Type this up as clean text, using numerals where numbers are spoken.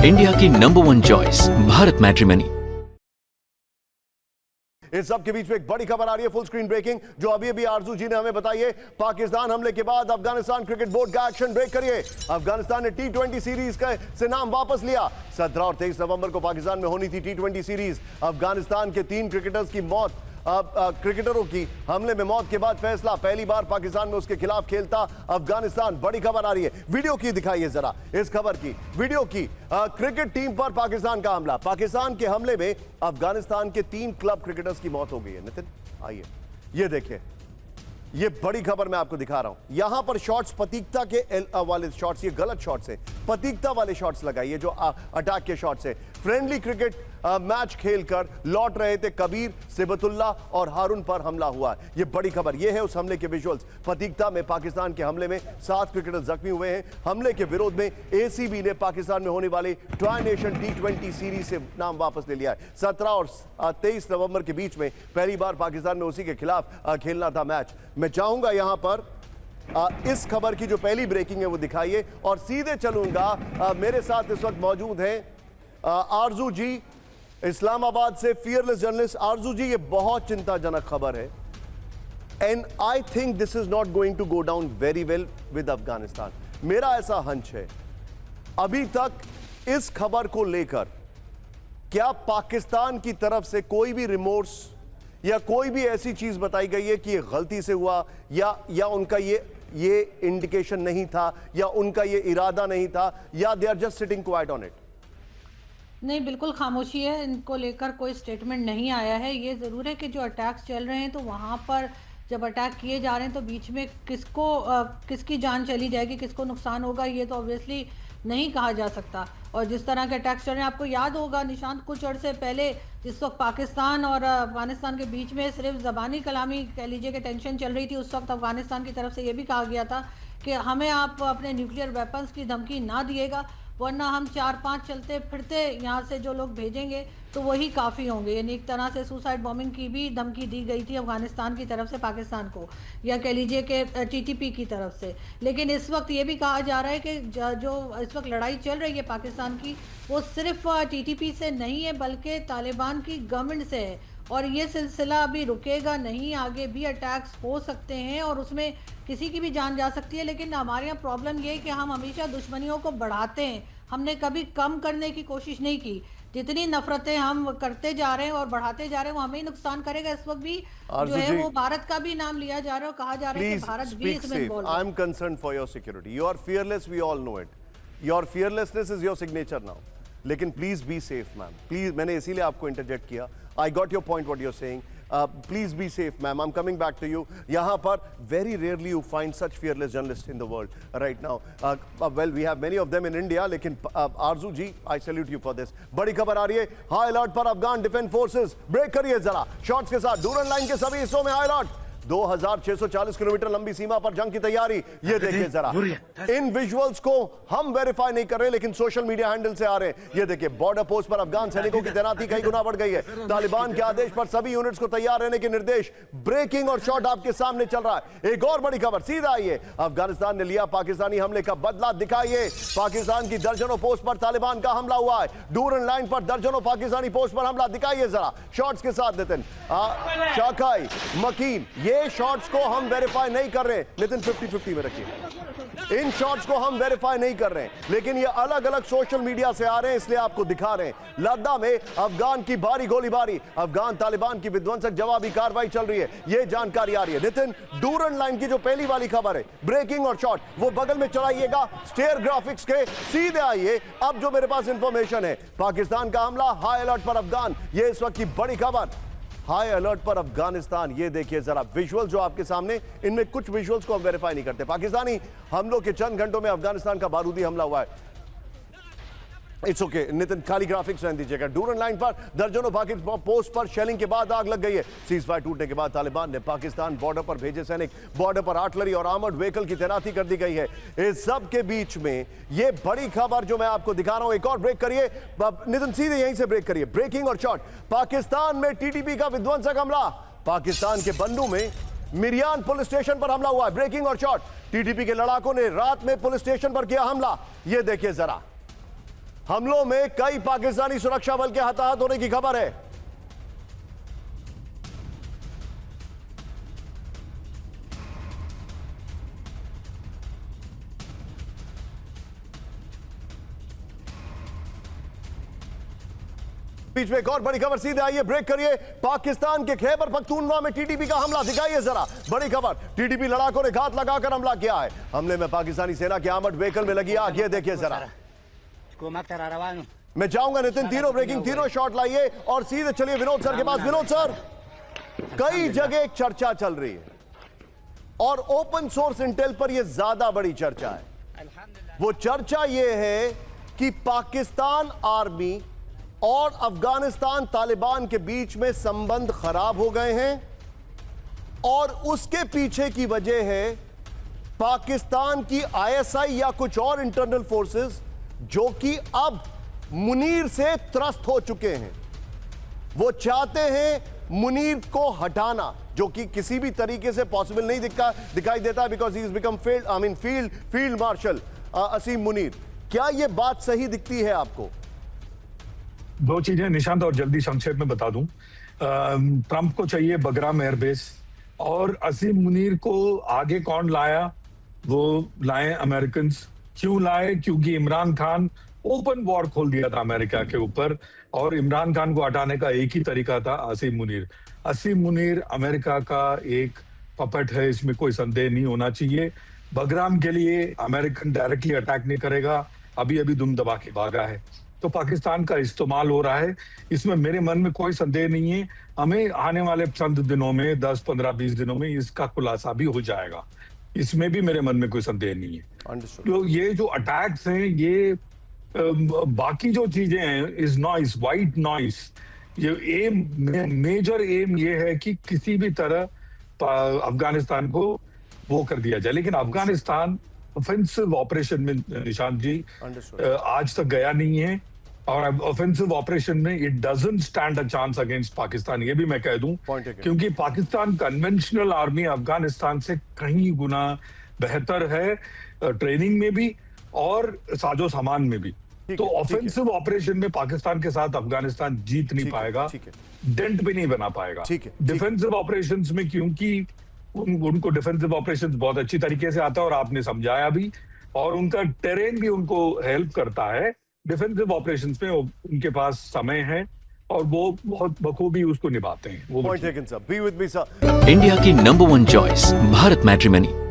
India की #1 choice Bharat matrimony. इस सब के बीच में एक बड़ी खबर आ रही है, फुल स्क्रीन ब्रेकिंग, जो अभी अभी आरजू जी ने हमें बताई है। पाकिस्तान हमले के बाद अफगानिस्तान क्रिकेट बोर्ड का एक्शन ब्रेक करिए। अफगानिस्तान ने T20 सीरीज से नाम वापस लिया। 17 और 23 नवंबर को पाकिस्तान में होनी थी T20 सीरीज। अफगानिस्तान के 3 क्रिकेटर्स की मौत, क्रिकेटरों की हमले में मौत के बाद फैसला, पहली बार पाकिस्तान में उसके खिलाफ खेलता अफगानिस्तान। बड़ी खबर आ रही है, वीडियो की दिखाइए जरा, इस खबर की वीडियो की। क्रिकेट टीम पर पाकिस्तान का हमला। पाकिस्तान के हमले में अफगानिस्तान के 3 क्लब क्रिकेटर्स की मौत हो गई है। नितिन आइए, ये देखिए, ये बड़ी खबर मैं आपको दिखा रहा हूं। यहां पर शॉट्स प्रतीकता के वाले शॉट्स, ये गलत शॉट्स है, प्रतीकता वाले शॉट्स लगाइए जो अटैक के शॉट्स है। फ्रेंडली क्रिकेट मैच खेलकर लौट रहे थे कबीर, सिबतुल्ला और हारून पर हमला हुआ है। ये बड़ी खबर, ये है उस हमले के विजुअल्स। प्रतीकता में पाकिस्तान के हमले में 7 क्रिकेटर जख्मी हुए हैं। हमले के विरोध में एसीबी ने पाकिस्तान में होने वाली ट्राई नेशन T20 सीरीज से नाम वापस ले लिया है। 17 और 23 नवंबर के बीच में पहली बार पाकिस्तान में उसी के खिलाफ खेलना था मैच। मैं चाहूंगा यहां पर इस खबर की जो पहली ब्रेकिंग है वो दिखाइए और सीधे चलूंगा। मेरे साथ इस वक्त मौजूद हैं आरजू जी, इस्लामाबाद से फियरलेस जर्नलिस्ट। आरजू जी, ये बहुत चिंताजनक खबर है and I think this is not going to go down very well with Afghanistan. मेरा ऐसा हंच है, अभी तक इस खबर को लेकर क्या पाकिस्तान की तरफ से कोई भी रिमोर्स या कोई भी ऐसी चीज बताई गई है कि ये गलती से हुआ या उनका ये इंडिकेशन नहीं था या उनका ये इरादा नहीं था, या they are just sitting quite on it? नहीं, बिल्कुल खामोशी है, इनको लेकर कोई स्टेटमेंट नहीं आया है। ये ज़रूर है कि जो अटैक्स चल रहे हैं तो वहाँ पर जब अटैक किए जा रहे हैं तो बीच में किसकी जान चली जाएगी, किसको नुकसान होगा, ये तो ऑब्वियसली नहीं कहा जा सकता। और जिस तरह के अटैक्स चल रहे हैं, आपको याद होगा निशांत, कुछ अर्से पहले जिस वक्त पाकिस्तान और अफगानिस्तान के बीच में सिर्फ ज़बानी कलामी कह लीजिए कि टेंशन चल रही थी, उस वक्त अफगानिस्तान की तरफ से ये भी कहा गया था कि हमें आप अपने न्यूक्लियर वेपन्स की धमकी ना दिएगा, वरना हम 4-5 चलते फिरते यहाँ से जो लोग भेजेंगे तो वही काफ़ी होंगे। यानी एक तरह से सुसाइड बॉम्बिंग की भी धमकी दी गई थी अफगानिस्तान की तरफ से पाकिस्तान को, या कह लीजिए कि TTP की तरफ से। लेकिन इस वक्त ये भी कहा जा रहा है कि जो इस वक्त लड़ाई चल रही है पाकिस्तान की, वो सिर्फ TTP से नहीं है बल्कि तालिबान की गवर्नमेंट से है। और ये सिलसिला अभी रुकेगा नहीं, आगे भी अटैक्स हो सकते हैं और उसमें किसी की भी जान जा सकती है। लेकिन हमारे यहाँ प्रॉब्लम ये है कि हम हमेशा दुश्मनियों को बढ़ाते हैं, हमने कभी कम करने की कोशिश नहीं की। जितनी नफरतें हम करते जा रहे हैं और बढ़ाते जा रहे हैं वो हमें ही नुकसान करेगा। इस वक्त भी जो है वो भारत का भी नाम लिया जा रहा है और कहा जा रहा है कि भारत भी इसमें इन्वॉल्व है। I am concerned for your security. You are fearless, we all know it. Your fearlessness is your signature now. लेकिन please be safe ma'am, please. मैंने इसीलिए आपको इंटरजेक्ट किया। I got your point what you are saying. Please be safe, ma'am. I'm coming back to you. यहाँ पर very rarely you find such fearless journalists in the world right now. Well, we have many of them in India. लेकिन आरजू जी, I salute you for this. बड़ी खबर आ रही है, high alert पर Afghan defence forces. Break करिए जरा शॉट्स के साथ। डूरन लाइन के सभी हिस्सों में हाई अलर्ट। 2640 किलोमीटर लंबी सीमा पर जंग की तैयारी। ये देखिए जरा, इन विजुअल्स को हम वेरीफाई नहीं कर रहे लेकिन सोशल मीडिया हैंडल से आ रहे हैं। ये देखिए, बॉर्डर पोस्ट पर अफगान सैनिकों की तैनाती कई गुना बढ़ गई है। तालिबान के आदेश पर सभी यूनिट्स को तैयार रहने के निर्देश। ब्रेकिंग और शॉट आपके सामने चल रहा है। एक और बड़ी खबर, सीधा आइए। अफगानिस्तान ने लिया पाकिस्तानी हमले का बदला, दिखाइए। पाकिस्तान की दर्जनों पोस्ट पर तालिबान का हमला हुआ है। डूरन लाइन पर दर्जनों पाकिस्तानी पोस्ट पर हमला, दिखाइए जरा शॉट्स के साथ। नितिन शाकाई, मकीन, ये शॉट्स को हम वेरीफाई नहीं कर रहे। नितिन 50-50 में रखिए। इन शॉट्स को हम वेरीफाई नहीं कर रहे, लेकिन ये अलग अलग सोशल मीडिया से आ रहे हैं, इसलिए आपको दिखा रहे हैं। लद्दा में अफगान की भारी गोलीबारी, अफगान तालिबान की विध्वंसक जवाबी कार्रवाई चल रही है, ये जानकारी आ रही है। नितिन, डूरन लाइन की जो पहली वाली खबर है, ब्रेकिंग और शॉट, वो बगल में चलाइएगा स्टेयर ग्राफिक्स के। सीधे आइए, अब जो मेरे पास इंफॉर्मेशन है, पाकिस्तान का हमला, हाई अलर्ट पर अफगान, ये इस वक्त की बड़ी खबर। हाई अलर्ट पर अफगानिस्तान। ये देखिए जरा विजुअल जो आपके सामने, इनमें कुछ विजुअल्स को हम वेरीफाई नहीं करते। पाकिस्तानी हमलों के चंद घंटों में अफगानिस्तान का बारूदी हमला हुआ है। इट्स ओके नितिन, खाली ग्राफिक्स रहने दीजिएगा। डूरन लाइन पर दर्जनों पाकिस्तान पोस्ट पर शेलिंग के बाद आग लग गई है। सीज फायर टूटने के बाद तालिबान ने पाकिस्तान बॉर्डर पर भेजे सैनिक, बॉर्डर पर आर्टिलरी और आर्मर्ड व्हीकल की तैनाती कर दी गई है। इस सब के बीच में ये बड़ी खबर जो मैं आपको दिखा रहा हूं, एक और ब्रेक करिए नितिन, सीधे यहीं से ब्रेक करिए। ब्रेकिंग और शॉट, पाकिस्तान में TTP का विध्वंसक हमला। पाकिस्तान के बंदू में मिरियान पुलिस स्टेशन पर हमला हुआ है। ब्रेकिंग और शॉट, TTP के लड़ाकों ने रात में पुलिस स्टेशन पर किया हमला। ये देखिए जरा, हमलों में कई पाकिस्तानी सुरक्षा बल के हताहत होने की खबर है। बीच में एक और बड़ी खबर, सीधे आइए ब्रेक करिए। पाकिस्तान के खैबर पख्तूनख्वा में टीटीपी का हमला, दिखाइए जरा बड़ी खबर। टीटीपी लड़ाकों ने घात लगाकर हमला किया है। हमले में पाकिस्तानी सेना की आर्मर्ड व्हीकल में लगी आग, ये देखिए जरा। मैं जाऊंगा नितिन, तीनों ब्रेकिंग, तीनों शॉट लाइए और सीधे चलिए विनोद सर के पास। विनोद सर, कई जगह एक चर्चा चल रही है और ओपन सोर्स इंटेल पर यह ज्यादा बड़ी चर्चा है। वो चर्चा यह है कि पाकिस्तान आर्मी और अफगानिस्तान तालिबान के बीच में संबंध खराब हो गए हैं और उसके पीछे की वजह है पाकिस्तान की आईएसआई या कुछ और इंटरनल फोर्सेस जो कि अब मुनीर से त्रस्त हो चुके हैं। वो चाहते हैं मुनीर को हटाना, जो कि किसी भी तरीके से पॉसिबल नहीं दिखाई देता, because he is become field marshal Asim Munir. क्या यह बात सही दिखती है आपको? दो चीजें निशांत, और जल्दी संक्षेप में बता दूं। ट्रंप को चाहिए बगराम एयरबेस, और असीम मुनीर को आगे कौन लाया? वो लाए अमेरिकन। क्यों लाए? क्योंकि इमरान खान ओपन वॉर खोल दिया था अमेरिका के ऊपर, और इमरान खान को हटाने का एक ही तरीका था, असीम मुनीर। असीम मुनीर अमेरिका का एक पपेट है, इसमें कोई संदेह नहीं होना चाहिए। बगराम के लिए अमेरिकन डायरेक्टली अटैक नहीं करेगा, अभी अभी दुम दबा के भागा है, तो पाकिस्तान का इस्तेमाल हो रहा है, इसमें मेरे मन में कोई संदेह नहीं है। हमें आने वाले चंद दिनों में, 10, 15, 20 दिनों में इसका खुलासा भी हो जाएगा, इसमें भी मेरे मन में कोई संदेह नहीं है। तो ये जो अटैक्स हैं, ये बाकी जो चीजें हैं इज नॉइस, वाइट नॉइस। ये एम, मेजर एम ये है कि किसी भी तरह अफगानिस्तान को वो कर दिया जाए, लेकिन अफगानिस्तान ऑफेंसिव ऑपरेशन में निशांत जी आज तक गया नहीं है, और ऑफेंसिव ऑपरेशन में it doesn't stand a chance against Pakistan, ये भी मैं कह दूं, क्योंकि पाकिस्तान कन्वेंशनल आर्मी अफगानिस्तान से कई गुना बेहतर है, ट्रेनिंग में भी और साजो सामान में भी। तो ऑफेंसिव ऑपरेशन में पाकिस्तान के साथ अफगानिस्तान जीत नहीं पाएगा, डेंट भी नहीं बना पाएगा। डिफेंसिव ऑपरेशंस में क्योंकि उनको डिफेंसिव ऑपरेशंस बहुत अच्छी तरीके से आता है, और आपने समझाया भी, और उनका टेरेन भी उनको हेल्प करता है। डिफेंसिव ऑपरेशंस में उनके पास समय है और वो बहुत बखूबी उसको निभाते हैं। इंडिया की नंबर 1 चॉइस भारत मैट्रिमनी।